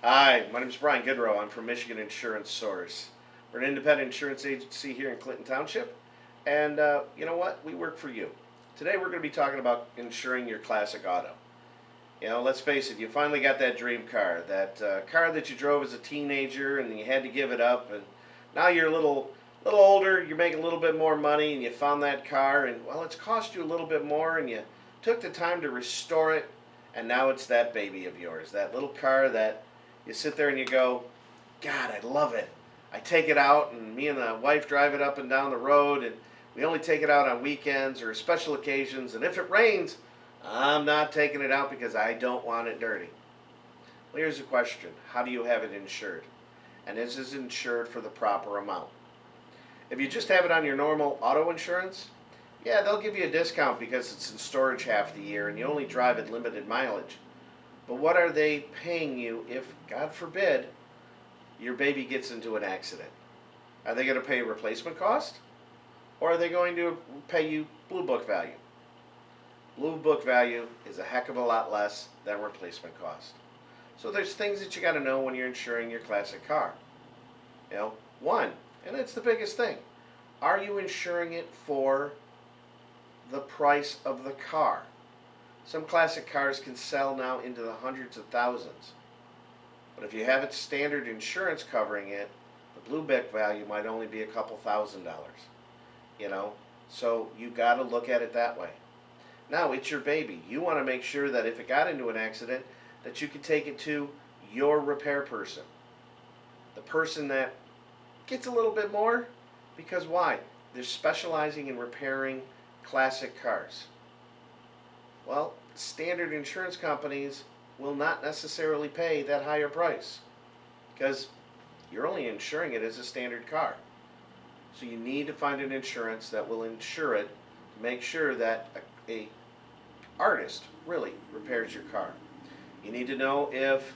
Hi, my name is Bryant Goodreau. I'm from Michigan Insurance Source. We're an independent insurance agency here in Clinton Township, and you know what? We work for you. Today we're going to be talking about insuring your classic auto. Let's face it, you finally got that dream car, that car that you drove as a teenager and you had to give it up, and now you're a little older, you're making a little bit more money, and you found that car, and well, it's cost you a little bit more, and you took the time to restore it, and now it's that baby of yours, that little car that you sit there and you go, God, I love it. I take it out, and me and the wife drive it up and down the road, and we only take it out on weekends or special occasions, and if it rains, I'm not taking it out because I don't want it dirty. Well, here's the question. How do you have it insured? And is it insured for the proper amount? If you just have it on your normal auto insurance, yeah, they'll give you a discount because it's in storage half the year and you only drive at limited mileage. But what are they paying you if, God forbid, your baby gets into an accident? Are they going to pay replacement cost? Or are they going to pay you Blue Book value? Blue Book value is a heck of a lot less than replacement cost. So there's things that you got to know when you're insuring your classic car. One, and it's the biggest thing, are you insuring it for the price of the car? Some classic cars can sell now into the hundreds of thousands. But if you have it standard insurance covering it, the Blue Book value might only be a couple $1,000s. So you got to look at it that way. Now, it's your baby. You want to make sure that if it got into an accident, that you can take it to your repair person. The person that gets a little bit more, because why? They're specializing in repairing classic cars. Well, standard insurance companies will not necessarily pay that higher price because you're only insuring it as a standard car. So you need to find an insurance that will insure it to make sure that a artist really repairs your car. You need to know if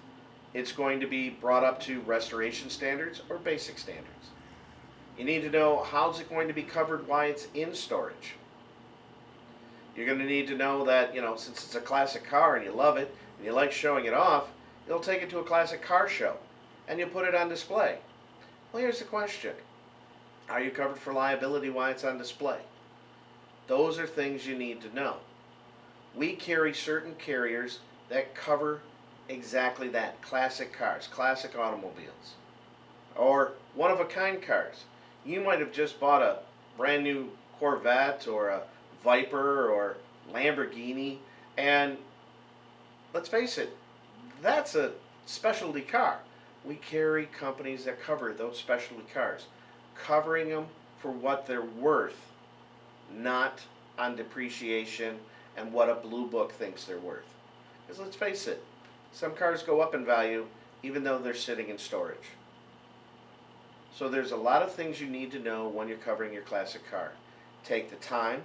it's going to be brought up to restoration standards or basic standards. You need to know how's it going to be covered while it's in storage. You're going to need to know that, since it's a classic car and you love it and you like showing it off, you'll take it to a classic car show and you'll put it on display. Well, here's the question. Are you covered for liability while it's on display? Those are things you need to know. We carry certain carriers that cover exactly that. Classic cars, classic automobiles, or one-of-a-kind cars. You might have just bought a brand new Corvette or a Viper or Lamborghini, and let's face it, that's a specialty car. We carry companies that cover those specialty cars, covering them for what they're worth, not on depreciation and what a Blue Book thinks they're worth. Because let's face it, some cars go up in value even though they're sitting in storage. So there's a lot of things you need to know when you're covering your classic car. Take the time.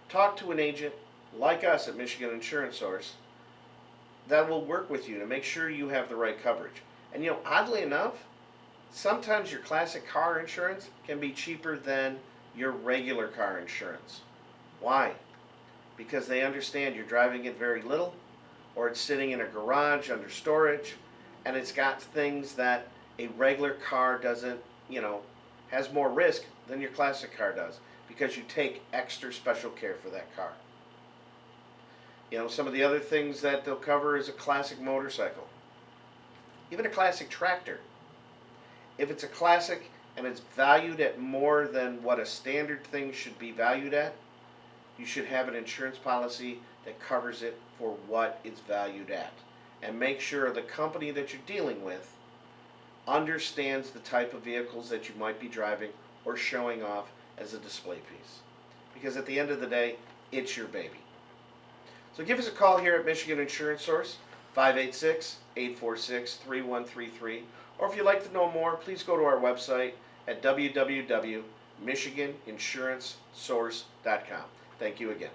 Talk to an agent like us at Michigan Insurance Source that will work with you to make sure you have the right coverage. And oddly enough, sometimes your classic car insurance can be cheaper than your regular car insurance. Why? Because they understand you're driving it very little, or it's sitting in a garage under storage, and it's got things that a regular car doesn't, has more risk than your classic car does, because you take extra special care for that car. Some of the other things that they'll cover is a classic motorcycle, even a classic tractor. If it's a classic and it's valued at more than what a standard thing should be valued at, you should have an insurance policy that covers it for what it's valued at. And make sure the company that you're dealing with understands the type of vehicles that you might be driving or showing off as a display piece. Because at the end of the day, it's your baby. So give us a call here at Michigan Insurance Source, 586-846-3133. Or if you'd like to know more, please go to our website at www.michiganinsurancesource.com. Thank you again.